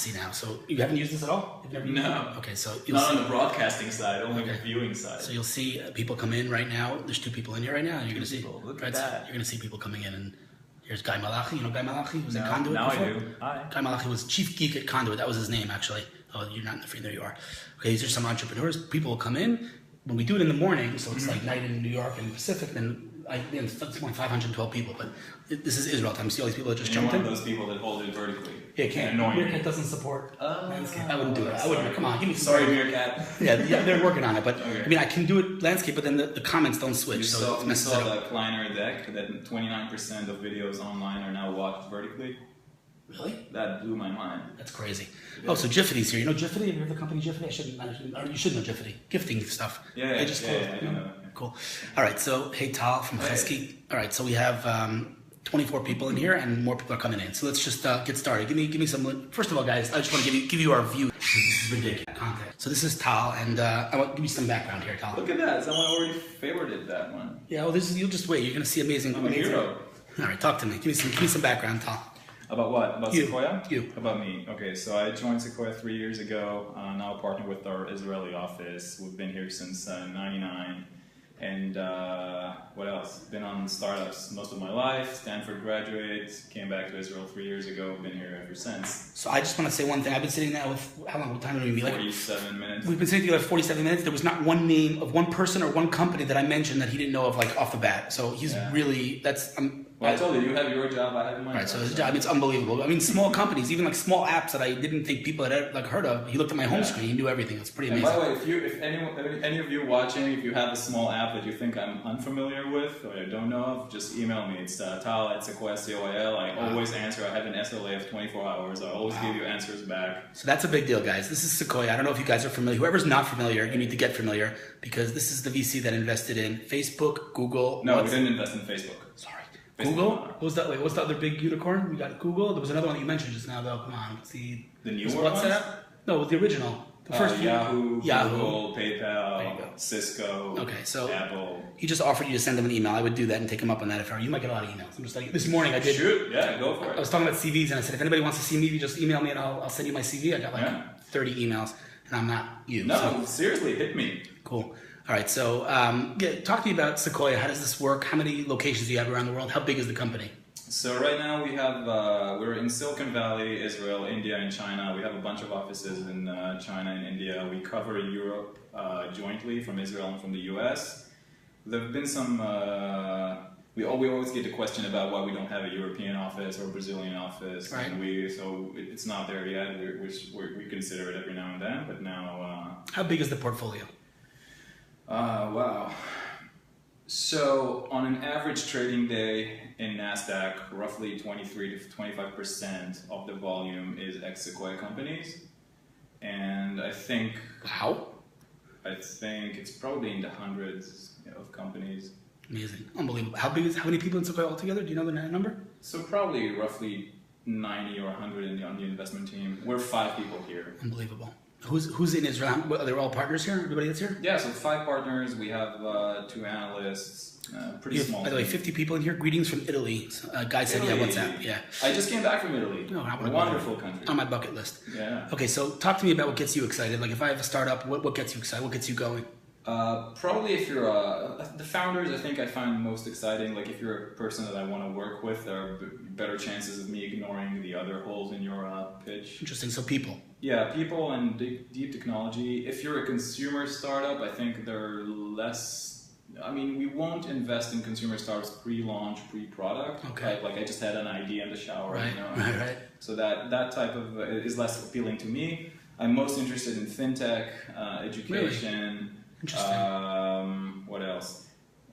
see now. So you haven't used this at all? You've never used No. it? Okay, so Not on the broadcasting side, only the viewing side. So you'll see people come in right now. There's 2 people in here right now. And you're going to see. Look right, at that. You're going to see people coming in. And here's Guy Malachi. You know Guy Malachi? Who was at Conduit now before? I do. Hi. Guy Malachi was chief geek at Conduit. That was his name, actually. Oh, you're not in the free. There you are. Okay, these are some entrepreneurs. People will come in. When we do it in the morning, so it's like night in New York and Pacific, then it's only 512 people. But this is Israel time. See all these people that just jumped in? One of those people that hold it vertically. Yeah, it can't. Meerkat doesn't support landscape. I wouldn't do it. I wouldn't. Come on, give me some. Sorry, Meerkat. Yeah, they're working on it. But Okay. I mean, I can do it landscape, but then the comments don't switch. You so it messes it saw up. the Kleiner deck that 29% of videos online are now watched vertically. Really? That blew my mind. That's crazy. Oh, so Jiffity's here. You know Jiffity? Have you heard of the company Jiffity? You should know Jiffity. Gifting stuff. Yeah, They just closed. I know. Yeah. Cool. All right, so hey, Tal from Chesky. All right, so we have 24 people in here, and more people are coming in. So let's just get started. Give me some. First of all, guys, I just want to give you our view. This is ridiculous content. So this is Tal, and I want to give you some background here, Tal. Look at that. Someone already favorited that one. Yeah, well, you'll just wait. You're gonna see amazing. I'm a hero. All right, talk to me. Give me some background, Tal. About what? About You. Sequoia? You. About me. Okay, so I joined Sequoia 3 years ago. Now partnered with our Israeli office. We've been here since '99. And what else? Been on startups most of my life. Stanford graduate. Came back to Israel 3 years ago. Been here ever since. So I just want to say one thing. I've been sitting there with how long? What time did we meet? 47 minutes. We've been sitting together 47 minutes. There was not one name of one person or one company that I mentioned that he didn't know of, like off the bat. So he's really Well, I told you have your job. I have mine. Right, so his job, it's unbelievable. I mean, small companies, even like small apps that I didn't think people had like heard of. He looked at my home screen, he knew everything. It's pretty And amazing. by the way, if any of you watching, if you have a small app that you think I'm unfamiliar with or I don't know of, just email me. It's Tal@Sequoia COIL. I always answer. I have an SLA of 24 hours. I always give you answers back. So that's a big deal, guys. This is Sequoia. I don't know if you guys are familiar. Whoever's not familiar, you need to get familiar because this is the VC that invested in Facebook, Google. No, we didn't invest in Facebook. Sorry. Facebook. Google? What was that? Wait, what's the other big unicorn? We got Google. There was another one that you mentioned just now, though. Come on. The newer WhatsApp? ones? No, the original. The first Yahoo, Yahoo. Google, There you go. PayPal, Cisco, Okay, so Apple. he just offered you to send him an email. I would do that and take him up on that if I were you. Might get a lot of emails. I'm just like, this morning I did. Shoot, yeah, go for I it. was talking about CVs and I said, if anybody wants to see me, you just email me and I'll send you my CV. I got like 30 emails and I'm not you. No, So, seriously, hit me. cool. All right, so talk to me about Sequoia. How does this work? How many locations do you have around the world? How big is the company? So right now we have, we're in Silicon Valley, Israel, India, and China. We have a bunch of offices in China and India. We cover Europe jointly from Israel and from the US. There have been some, we always get the question about why we don't have a European office or Brazilian office. Right. And so it's not there yet. We consider it every now and then, but now... How big is the portfolio? Wow. So on an average trading day in NASDAQ, roughly 23 to 25% of the volume is ex-Sequoia companies. And I think it's probably in the hundreds of companies. Amazing. Unbelievable. How many people in Sequoia altogether? Do you know the number? So probably roughly 90 or 100 on the investment team. We're 5 people here. Unbelievable. Who's in Israel? Are they all partners here? Everybody that's here? Yeah, so 5 partners. We have 2 analysts. Pretty small. By the way, team. 50 people in here. Greetings from Italy. A guy said, Italy. yeah, WhatsApp. Yeah. I just came back from Italy. No, I wanna a go wonderful there. country. On my bucket list. Yeah. Okay, so talk to me about what gets you excited. Like if I have a startup, what gets you excited? What gets you going? Probably if you're the founders, I think I find most exciting. Like if you're a person that I want to work with, there are better chances of me ignoring the other holes in your pitch. Interesting. So people. Yeah, people and deep technology. If you're a consumer startup, I think they're less. I mean, we won't invest in consumer startups pre-launch, pre-product. Okay. Like I just had an idea in the shower. Right. You know? Right. So that type of is less appealing to me. I'm most interested in fintech, education. Really? Interesting. What else?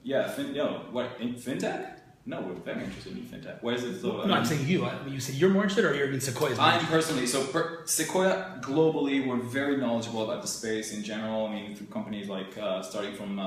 Yeah, in fintech? No, we're very interested in fintech. Why is it so? No, I'm saying you. You said you're more interested, or you're in Sequoia's more I'm interested? personally, Sequoia globally, we're very knowledgeable about the space in general. I mean, through companies like starting from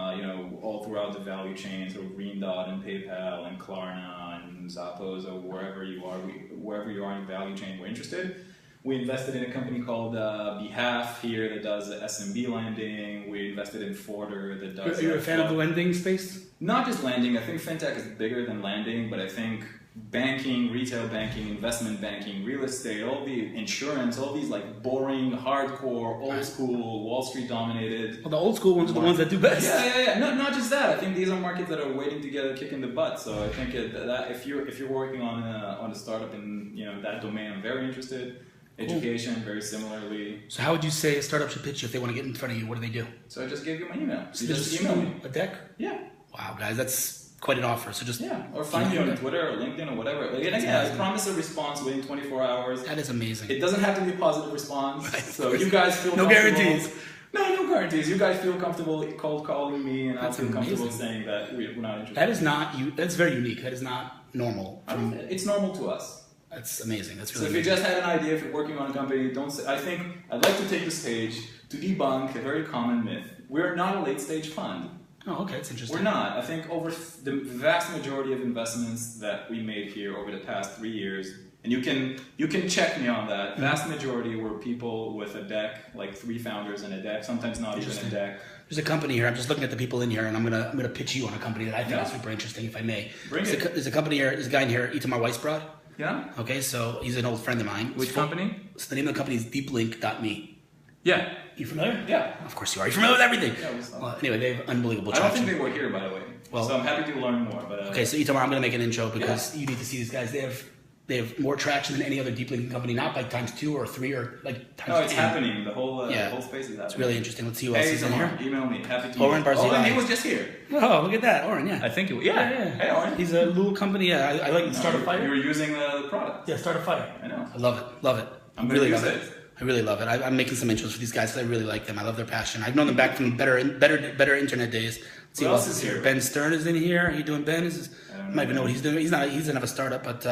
all throughout the value chain, so Green Dot and PayPal and Klarna and Zappos or wherever you are in the value chain, we're interested. We invested in a company called Behalf here that does SMB lending. We invested in Forder that does... Are you a fan of the lending space? Not just lending. I think fintech is bigger than lending, but I think banking, retail banking, investment banking, real estate, all the insurance, all these like boring, hardcore, old school, Wall Street dominated. Well, the old school ones are the ones that do best. Yeah. No, not just that. I think these are markets that are waiting to get a kick in the butt. So I think that if you're working on a startup in that domain, I'm very interested. Education, very similarly. So how would you say a startup should pitch you if they want to get in front of you? What do they do? So I just gave you my email. So you just email me. A deck? Yeah. Wow, guys, that's quite an offer. So just or find me on Twitter or LinkedIn or whatever. Like, and again, I promise a response within 24 hours. That is amazing. It doesn't have to be a positive response. Right. So you guys feel no guarantees. No guarantees. You guys feel comfortable cold calling me, and I feel comfortable saying that we're not interested. That is not you. That's very unique. That is not normal. It's normal to us. That's amazing. That's really. So if amazing. you just had an idea, if you're working on a company, don't say. I think I'd like to take the stage to debunk a very common myth. We're not a late stage fund. Oh, okay, that's interesting. We're not. I think over the vast majority of investments that we made here over the past 3 years, and you can check me on that. Vast majority were people with a deck, like 3 founders and a deck. Sometimes not even a deck. There's a company here. I'm just looking at the people in here, and I'm gonna pitch you on a company that I think is super interesting, if I may. There's a company here. There's a guy in here, Itamar Weisbrod. Yeah. Okay, so he's an old friend of mine. Which company? So the name of the company is deeplink.me. Yeah. You familiar? Yeah. Of course you are. You're familiar with everything. Yeah, well, anyway, they have unbelievable traction. traction. I don't think they were here, by the way. Well, so I'm happy to learn more. But okay, so Itamar, I'm going to make an intro because you need to see these guys. They have more traction than any other deep linking company, not by times 2 or 3 or like times 10. No, it's happening. The whole space is happening. It's really interesting. Let's see who else is in here. Email me. Happy to. Oren Barzilai. Oh, he was just here. Oh, look at that. Oren, yeah. I think it was. Yeah. Hey, Oren. He's a little company. Yeah, I like Start a Fire. You were using the product. Yeah, Start a Fire. I know. I love it. I'm really love it. I really love it. I'm making some intros for these guys because I really like them. I love their passion. I've known them back from better internet days. Let's see who else is here. Ben Stern is in here. How you doing, Ben? I might even know what he's doing. He doesn't have a startup, but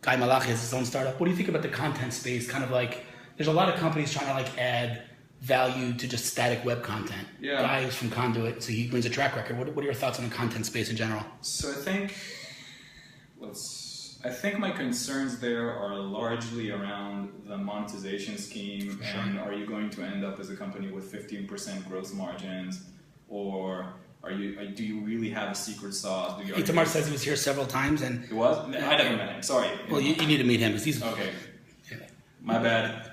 Guy Malachi has his own startup. What do you think about the content space? Kind of like, there's a lot of companies trying to like add value to just static web content. Yeah. Guy is from Conduit, so he brings a track record. What are your thoughts on the content space in general? So I think my concerns there are largely around the monetization scheme, and are you going to end up as a company with 15% gross margins, or do you really have a secret sauce? Itamar says he was here several times, and he was. I never met him. Sorry. Well, you need to meet him because he's okay. My bad.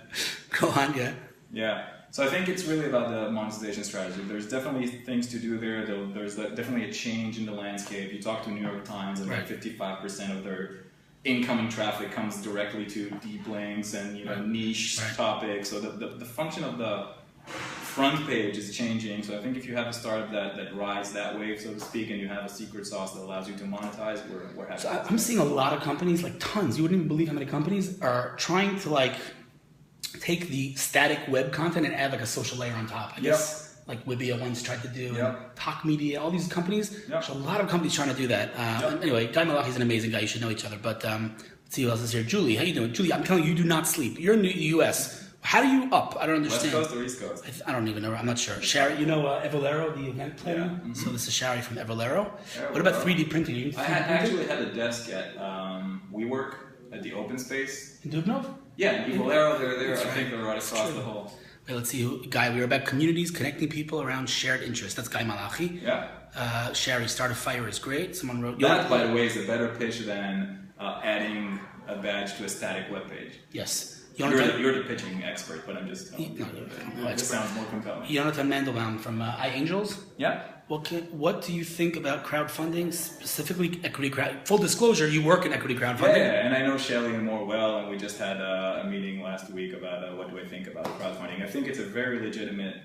Go on, yeah. Yeah. So I think it's really about the monetization strategy. There's definitely things to do there. There's definitely a change in the landscape. You talk to New York Times, and like 55% of their incoming traffic comes directly to deep links and niche topics. So the function of the front page is changing. So I think if you have a startup that rides that wave, so to speak, and you have a secret sauce that allows you to monetize, we're happy. So I'm seeing a lot of companies, like tons. You wouldn't even believe how many companies are trying to like take the static web content and add like a social layer on top. I guess like Wibia once tried to do, Talk Media, all these companies. There's a lot of companies trying to do that. Anyway, Guy Malachi is an amazing guy. You should know each other. But let's see who else is here. Julie, how you doing? Julie, I'm telling you, you do not sleep. You're in the U.S. How do you up? I don't understand. West Coast or East Coast? I don't even know. I'm not sure. Shari, you know Evolero, the event planner? Yeah. Mm-hmm. So this is Shari from Evolero. What about 3D printing? I actually had a desk at WeWork at the open space. In Dubnov? Yeah, in Evolero, they're there. I think they're right across the hall. Wait, let's see. Guy, we were about communities, connecting people around shared interests. That's Guy Malachi. Yeah. Shari, Start a Fire is great. Someone wrote... That, by the way, is a better pitch than adding a badge to a static web page. Yes. You're the pitching expert, but I'm just telling you. This sounds more compelling. Jonathan Mandelbaum from iAngels. Yeah. What do you think about crowdfunding, specifically equity crowd? Full disclosure, you work in equity crowdfunding. Yeah, and I know Shelley more well, and we just had a meeting last week about what do I think about crowdfunding. I think it's a very legitimate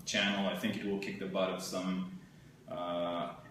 channel. I think it will kick the butt of some...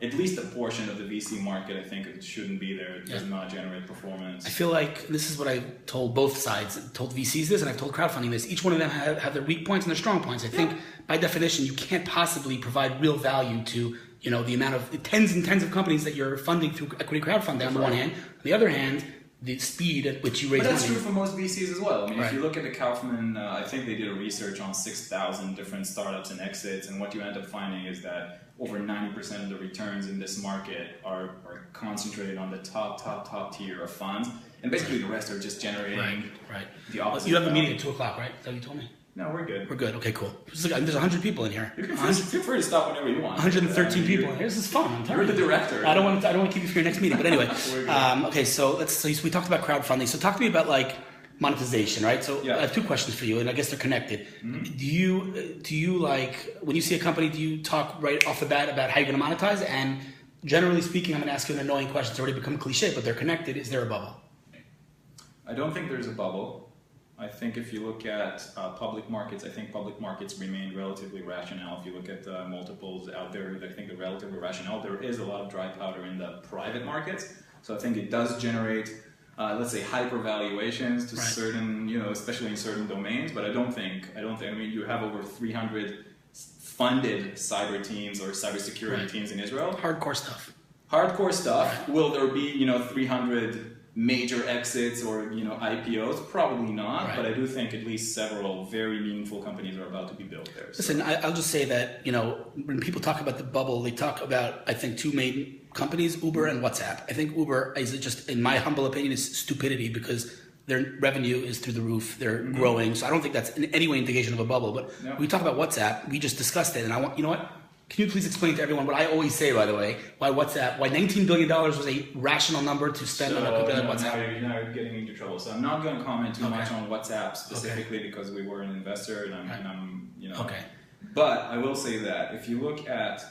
at least a portion of the VC market. I think it shouldn't be there. It does not generate performance. I feel like this is what I told both sides. I told VCs this and I've told crowdfunding this. Each one of them have their weak points and their strong points. I think by definition you can't possibly provide real value to the amount of tens and tens of companies that you're funding through equity crowdfunding on the one hand. On the other hand, the speed at which you raise money. But that's true for most VCs as well. I mean, if you look at the Kaufman, I think they did a research on 6,000 different startups and exits, and what you end up finding is that over 90% of the returns in this market are concentrated on the top tier of funds, and basically the rest are just generating the opposite. You have a meeting at 2 o'clock, right? Is that what you told me? No, we're good. We're good. Okay, cool. There's 100 people in here. You can feel free to stop whenever you want. 113 people in here. This is fun. I'm You're the director. I don't want to keep you for your next meeting. But anyway, okay. So we talked about crowdfunding. So talk to me about like monetization, right? So I have two questions for you, and I guess they're connected. Mm-hmm. Do you like when you see a company? Do you talk right off the bat about how you're going to monetize? And generally speaking, I'm going to ask you an annoying question. It's already become cliche, but they're connected. Is there a bubble? I don't think there's a bubble. I think if you look at public markets, I think public markets remain relatively rational. If you look at multiples out there, I think they're relatively rational. There is a lot of dry powder in the private markets, so I think it does generate, let's say, hyper valuations to certain, especially in certain domains. But I mean, you have over 300 funded cyber teams or cybersecurity teams in Israel. Hardcore stuff. Right. Will there be, 300 major exits or IPOs? Probably not, but I do think at least several very meaningful companies are about to be built there. Listen, I'll just say that when people talk about the bubble, they talk about I think two main companies, Uber and WhatsApp. I think Uber is just, in my humble opinion, is stupidity because their revenue is through the roof. They're growing, so I don't think that's in any way indication of a bubble. But we talk about WhatsApp. We just discussed it, and I want what. Can you please explain to everyone what I always say, by the way, why $19 billion was a rational number to spend on a company like WhatsApp? Now you're getting into trouble. So I'm not going to comment too much on WhatsApp specifically because we were an investor and I'm But I will say that if you look at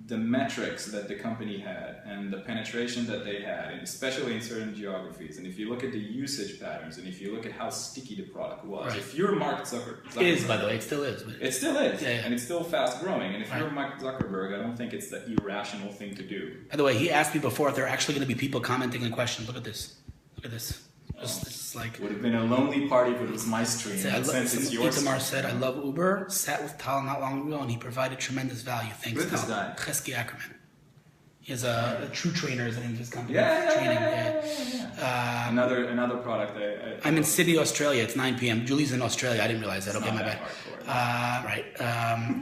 the metrics that the company had and the penetration that they had, and especially in certain geographies, and if you look at the usage patterns, and if you look at how sticky the product was, if you're Mark Zuckerberg... It is, by the way, it still is. It still is, and it's still fast growing, and if you're Mark Zuckerberg, I don't think it's the irrational thing to do. By the way, he asked me before if there are actually going to be people commenting and questions. Look at this. It's like... Would have been a lonely party if it was my stream. Itamar said, I love Uber, sat with Tal not long ago, and he provided tremendous value. Thanks, Tal. This guy? Chesky Ackerman. He has a True Trainer is the name of his company. Another product. I'm in Sydney, Australia. It's 9 p.m. Julie's in Australia. I didn't realize that. Okay, my bad.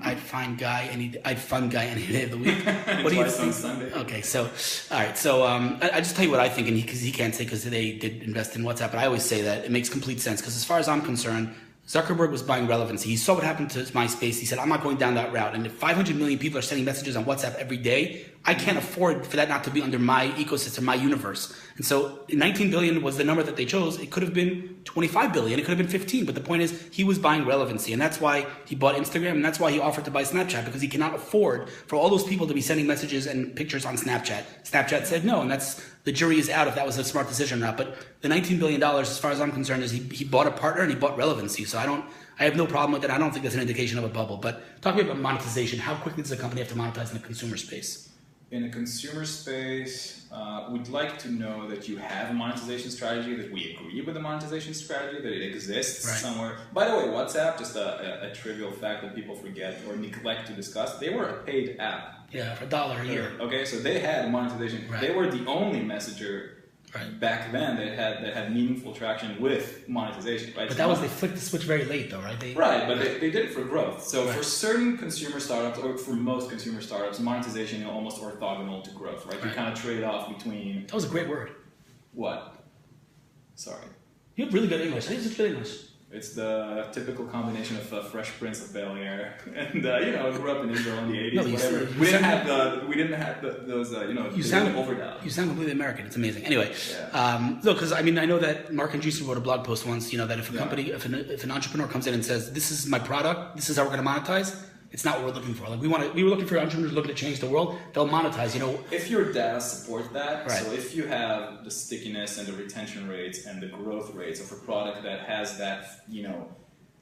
I'd fund guy any day of the week. What do you think? On Sunday. Okay, so all right. So I just tell you what I think, and because he can't say because they did invest in WhatsApp, but I always say that it makes complete sense because as far as I'm concerned, Zuckerberg was buying relevancy. He saw what happened to MySpace. He said, I'm not going down that route. And if 500 million people are sending messages on WhatsApp every day, I can't afford for that not to be under my ecosystem, my universe. And so 19 billion was the number that they chose. It could have been 25 billion. It could have been 15. But the point is he was buying relevancy. And that's why he bought Instagram. And that's why he offered to buy Snapchat, because he cannot afford for all those people to be sending messages and pictures on Snapchat. Snapchat said no. And the jury is out if that was a smart decision or not. But the $19 billion, as far as I'm concerned, is he bought a partner and he bought relevancy. So I have no problem with that. I don't think that's an indication of a bubble. But talking about monetization, how quickly does a company have to monetize in the consumer space? In the consumer space, we'd like to know that you have a monetization strategy, that we agree with the monetization strategy, that it exists somewhere. By the way, WhatsApp, just a trivial fact that people forget or neglect to discuss, they were a paid app. Yeah, for $1 a year. Okay, so they had monetization. Right. They were the only messenger back then that had meaningful traction with monetization. Right? But that was, they flicked the switch very late though, right? They did it for growth. So for certain consumer startups, or for most consumer startups, monetization is almost orthogonal to growth, right? You kind of trade off between... That was a great word. What? Sorry. You have really good English. I think it's good English. It's the typical combination of Fresh Prince of Bel-Air and I grew up in Israel in the 80s. No, we didn't have those You sound completely American. It's amazing. Anyway, because I know that Mark Andreessen wrote a blog post once. That if a company, if an entrepreneur comes in and says, "This is my product. This is how we're going to monetize." It's not what we're looking for. Like we were looking for entrepreneurs looking to change the world. They'll monetize. If your data supports that, so if you have the stickiness and the retention rates and the growth rates of a product that has that,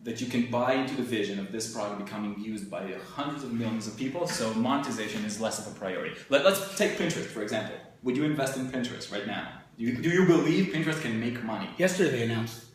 that you can buy into the vision of this product becoming used by hundreds of millions of people, so monetization is less of a priority. Let's take Pinterest, for example. Would you invest in Pinterest right now? Do you believe Pinterest can make money? Yesterday they announced.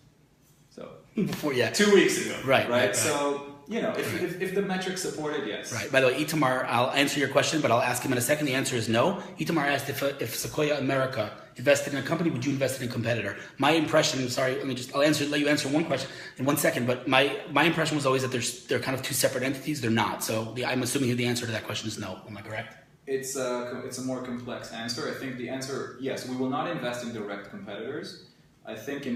So before, 2 weeks ago. Right. So. If the metrics support it, yes. Right. By the way, Itamar, I'll answer your question, but I'll ask him in a second. The answer is no. Itamar asked if Sequoia America invested in a company, would you invest in a competitor? My impression, I'll let you answer one question in 1 second, but my impression was always that they're kind of two separate entities. They're not. So I'm assuming the answer to that question is no. Am I correct? It's a more complex answer. I think the answer, yes, we will not invest in direct competitors. I think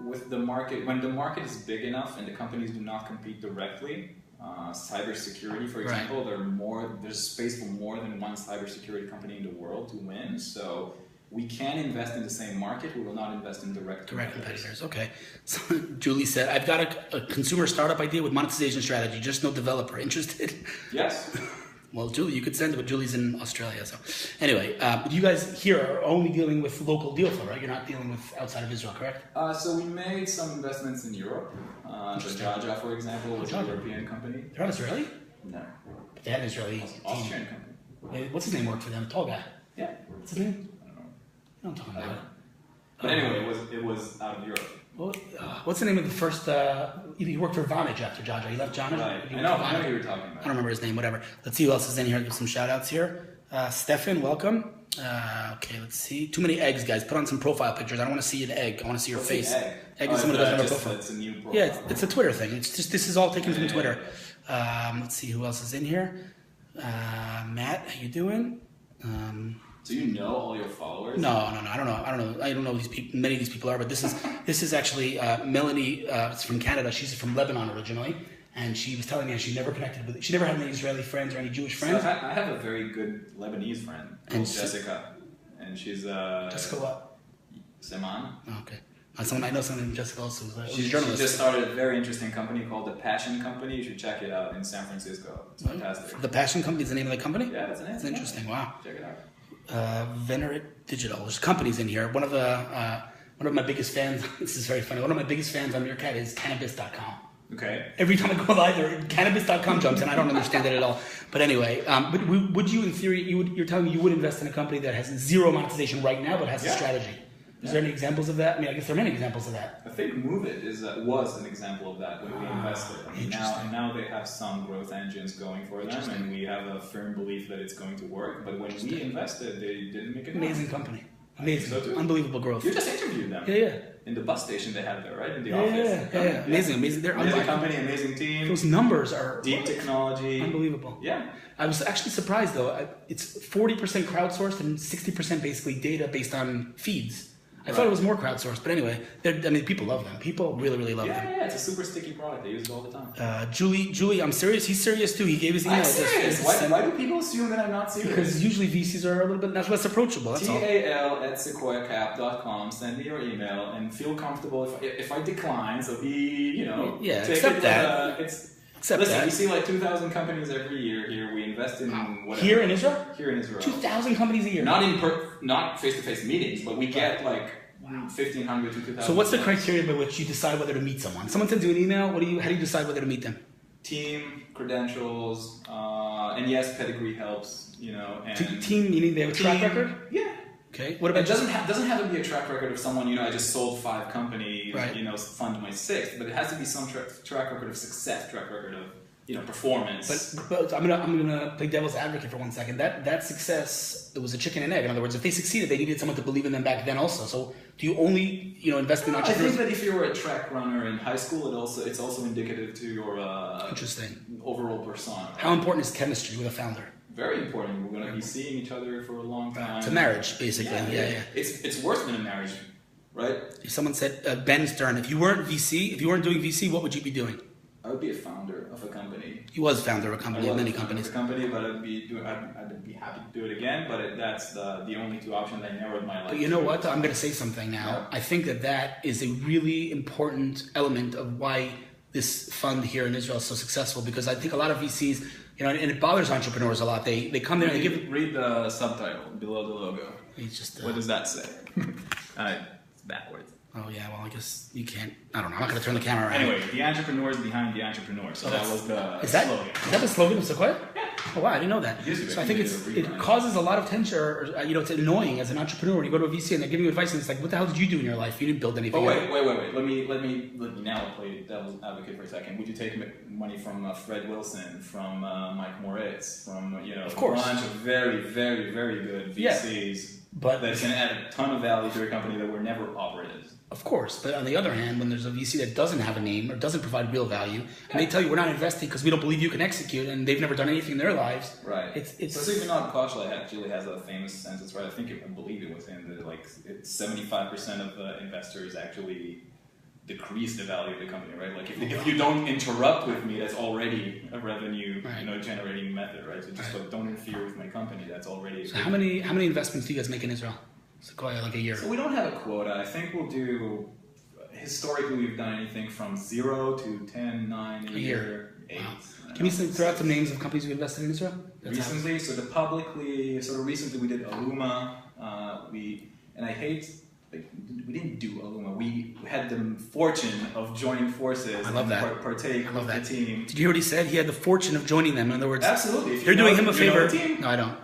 with the market, when the market is big enough and the companies do not compete directly, cybersecurity, for example, there's space for more than one cybersecurity company in the world to win. So we can invest in the same market. We will not invest in direct competitors. Okay. So Julie said, I've got a consumer startup idea with monetization strategy, just no developer. Interested? Yes. Well, Julie, you could send it, but Julie's in Australia. So anyway, you guys here are only dealing with local deal flow, right? You're not dealing with outside of Israel, correct? So we made some investments in Europe. So Jaja, for example, was a European company. They're not Israeli? No. But they had an Israeli Austrian company. What's his name work for them? Tall guy. Yeah. What's his name? I don't know. I'm talking about it. But anyway, it was out of Europe. Well, what's the name of the first? He worked for Vonage after Jaja. He left Jaja. Right. I know who you were talking about. I don't remember his name. Whatever. Let's see who else is in here. Give some shout outs here. Stefan, welcome. Okay, let's see. Too many eggs, guys. Put on some profile pictures. I don't want to see an egg. I want to see your face. Egg is someone who doesn't have a profile. It's a new profile. Yeah, it's a Twitter thing. It's just this is all taken from Twitter. Let's see who else is in here. Matt, how you doing? So you know all your followers? No. I don't know who these people. Many of these people are, but this is actually Melanie. It's from Canada. She's from Lebanon originally, and she was telling me she never connected with. She never had any Israeli friends or any Jewish friends. So I have a very good Lebanese friend called Jessica, and she's Jessica what? Seman. Oh, okay. I know someone named Jessica also. She's a journalist. She just started a very interesting company called The Passion Company. You should check it out in San Francisco. It's fantastic. The Passion Company is the name of the company? Yeah, that's the name. It's interesting. Wow. Check it out. Venerate Digital. There's companies in here. One of my biggest fans. This is very funny. One of my biggest fans on Meerkat is Cannabis.com. Okay. Every time I go by there, Cannabis.com jumps, and I don't understand it at all. But anyway, but would you, in theory, you're telling me you would invest in a company that has zero monetization right now, but has a strategy? Is there any examples of that? I mean, I guess there are many examples of that. I think Move It was an example of that when we invested. Now they have some growth engines going for them, and we have a firm belief that it's going to work. But when we invested, they didn't make it. Amazing company. Amazing. So unbelievable growth. You just interviewed them. Yeah. In the bus station they had there, right? In the office. Yeah. Amazing. They're amazing company, amazing team. Those numbers are deep technology. Unbelievable. Yeah. I was actually surprised though. It's 40% crowdsourced and 60% basically data based on feeds. I thought it was more crowdsourced, but anyway, people love them. People really, really love them. Yeah, it's a super sticky product. They use it all the time. Julie, I'm serious. He's serious too. He gave his email. I'm serious. Why do people assume that I'm not serious? Because usually VCs are a little bit less approachable. That's all. TAL@sequoiacap.com. Send me your email and feel comfortable if I decline. So accept that. Listen, we see like 2,000 companies every year here. We invest in whatever. Here in Israel? Here in Israel. 2,000 companies a year. Not face-to-face meetings, but we get like 1,500 to 2,000. So what's the criteria by which you decide whether to meet someone? Someone sends you an email. How do you decide whether to meet them? Team, credentials, and yes, pedigree helps. And team meaning they have a track record. Yeah. Okay. What about it doesn't have to be a track record of someone, I just sold 5 companies, fund my 6th, but it has to be some track record of success, track record of, performance. But I'm gonna play devil's advocate for 1 second. That success, it was a chicken and egg. In other words, if they succeeded, they needed someone to believe in them back then also. So do you only, invest in entrepreneurs? I think that if you were a track runner in high school, it's also indicative to your overall persona. Right? How important is chemistry with a founder? Very important. We're going to be seeing each other for a long time. It's a marriage, basically. Yeah. It's worse than a marriage, right? Someone said, Ben Stern, if you weren't doing VC, what would you be doing? I would be a founder of a company. He was founder of a company, of many companies. Of a company, but I'd be happy to do it again. But that's the only 2 options I narrowed my life. But you know what? I'm going to say something now. Yeah. I think that is a really important element of why this fund here in Israel is so successful. Because I think a lot of VCs, and it bothers entrepreneurs a lot. They come there and they read the subtitle below the logo. It's just what does that say? It's backwards. Oh yeah, well I guess you can't. I don't know. I'm not going to turn the camera around. Anyway, the entrepreneurs behind the entrepreneur. So that was the slogan. Is that the slogan of Sequoia? Yeah. Oh wow, I didn't know that. So I think it causes a lot of tension, or it's annoying as an entrepreneur when you go to a VC and they're giving you advice and it's like, what the hell did you do in your life? You didn't build anything. Oh wait. Let me now play devil's advocate for a second. Would you take money from Fred Wilson, from Mike Moritz, from a bunch of very, very, very good VCs? But that's going to add a ton of value to a company that were never operated. Of course, but on the other hand, when there's a VC that doesn't have a name or doesn't provide real value, and they tell you we're not investing because we don't believe you can execute, and they've never done anything in their lives. Right. It's so even not Koshla actually has a famous sentence, right? I believe it was in the 75% of investors actually decrease the value of the company, right? Like if you don't interrupt with me, that's already a revenue generating method, right? So just don't interfere with my company. That's already. So how many investments do you guys make in Israel? Sequoia, like a year. So we don't have a quota. I think we'll do. Historically, we've done anything from 0 to 10, 9 a year, 8. Wow. Can you throw out some names of companies we invested in Israel? Recently, recently we did Aluma. We didn't do Aluma. We had the fortune of joining forces. I love that. Partake with the team. Did you hear what he said? He had the fortune of joining them. In other words, absolutely. They're doing him a favor. No, I don't.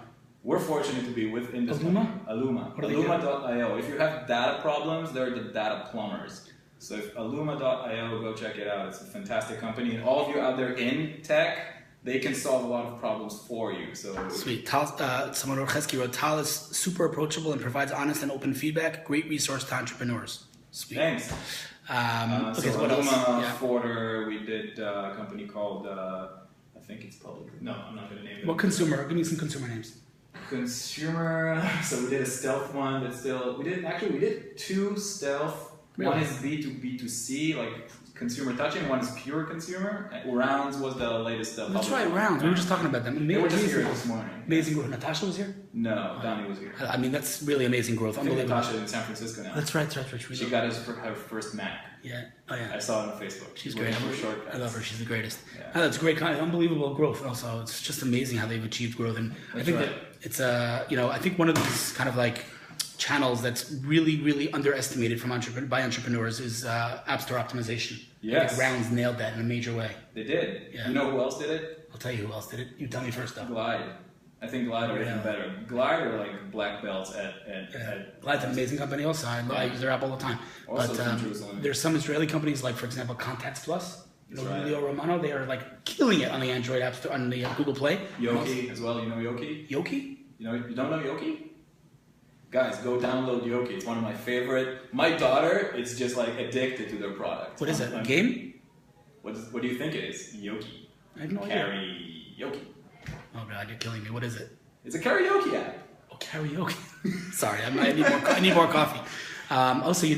We're fortunate to be within this Aluma? Aluma. Aluma.io. If you have data problems, they're the data plumbers. So if Aluma.io, go check it out. It's a fantastic company. And all of you out there in tech, they can solve a lot of problems for you. So sweet. Someone wrote, Tal is super approachable and provides honest and open feedback. Great resource to entrepreneurs. Sweet. Thanks. So what Aluma, Forder, we did a company called, I think it's public. No, I'm not going to name it. What consumer? Give me some consumer names. Consumer. So we did a stealth one that's still. We did 2 stealth. Really? One is B2B2C, like consumer touching. One is pure consumer. Rounds was the latest. That's right, Rounds. We were just talking about them. They were just here this morning. Amazing growth. Natasha was here? No, Donnie was here. I mean, that's really amazing growth. Unbelievable. Natasha in San Francisco now. That's right. She got her first Mac. Yeah. Oh yeah. I saw it on Facebook. She's great. I love her. She's the greatest. Yeah. That's great. Unbelievable growth. Also, it's just amazing how they've achieved growth. And I think that it's I think one of these kind of like channels that's really, really underestimated by entrepreneurs is App Store optimization. Yes. I think Rounds nailed that in a major way. They did. Yeah. You know who else did it? I'll tell you who else did it. You tell me first, though. Glide. I think Glide are even better. Glide are like black belts at Glide's an amazing company also. I use their app all the time. Also but there's some Israeli companies like, for example, Contacts Plus. Leo right. Romano, they are like killing it on the Android App Store, on the Google Play. Yoki as well. You know Yoki? Yoki? You don't know Yoki? Guys, go download Yoki. It's one of my favorite. My daughter is just like addicted to their product. What is it? A game? What do you think it is? Yoki. I have no idea. Karaoke. Oh God, you're killing me. What is it? It's a karaoke app. Oh, karaoke. Sorry, I need more coffee. Also, you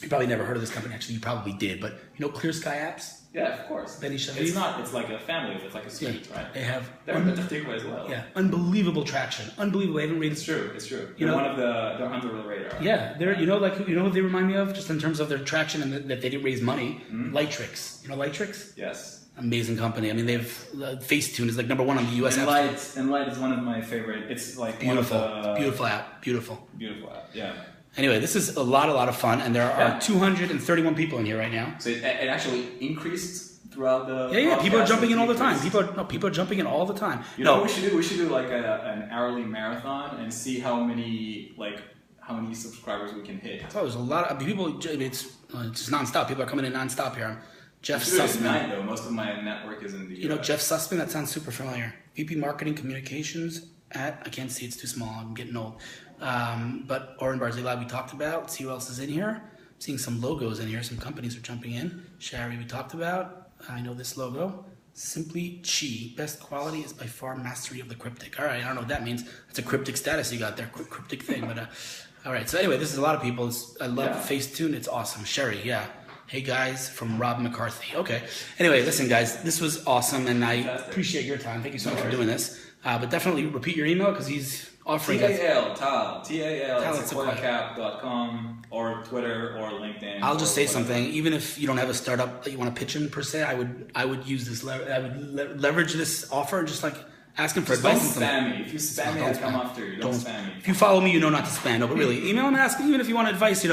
probably never heard of this company. Actually, you probably did, but Clear Sky Apps? Yeah, of course. It's like a family. It's like a suite, right? They're in Petah Tikva as well. Yeah, unbelievable traction. Unbelievable. I haven't read. It's true. They're under the radar. Yeah, they're what they remind me of, just in terms of their traction and that they didn't raise money. Mm-hmm. Lightrix. You know Lightrix? Yes. Amazing company. I mean, they've Facetune is like number 1 on the US and App. And Light is one of my favorite. It's like beautiful, one of the, beautiful app. Beautiful app. Yeah. Anyway, this is a lot of fun, and there are 231 people in here right now. So it actually increased throughout the. Yeah. People are jumping in all the time. People are jumping in all the time. You know what we should do? We should do like an hourly marathon and see how many subscribers we can hit. Oh, there's a lot of people. It's just nonstop. People are coming in nonstop here. Jeff Sussman. Though. Most of my network is in the US. Jeff Sussman? That sounds super familiar. VP Marketing Communications I can't see, it's too small. I'm getting old. But Oren Barzilai we talked about. Let's see who else is in here. I'm seeing some logos in here. Some companies are jumping in. Shari we talked about. I know this logo. Simply Chi. Best quality is by far mastery of the cryptic. All right, I don't know what that means. It's a cryptic status you got there. Cryptic thing. But all right. So anyway, this is a lot of people. I love Facetune. It's awesome. Sherry, yeah. Hey guys, from Rob McCarthy. Okay. Anyway, listen guys, this was awesome, and I appreciate your time. Thank you so much for doing this. But definitely repeat your email because he's offering Tal, at sequoiacap.com or Twitter or LinkedIn. I'll just say something. Even if you don't have a startup that you want to pitch in per se, I would use this. I would leverage this offer and just like ask him for advice. Don't spam me. If you spam me, I'll come after you. Don't spam me. If you follow me, you know not to spam. No, but really, email him and ask him. Even if you want advice,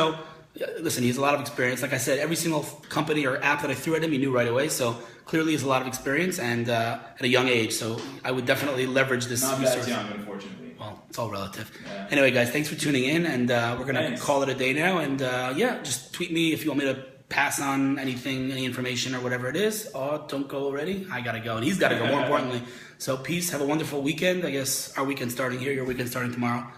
listen, he has a lot of experience. Like I said, every single company or app that I threw at him, he knew right away. So clearly, he has a lot of experience and at a young age. So I would definitely leverage this resource. Not that young, unfortunately. Well, it's all relative. Yeah. Anyway, guys, thanks for tuning in, and we're gonna call it a day now. And just tweet me if you want me to pass on anything, any information or whatever it is. Oh, don't go already. I gotta go, and he's gotta go. More importantly. So peace. Have a wonderful weekend. I guess our weekend starting here. Your weekend starting tomorrow.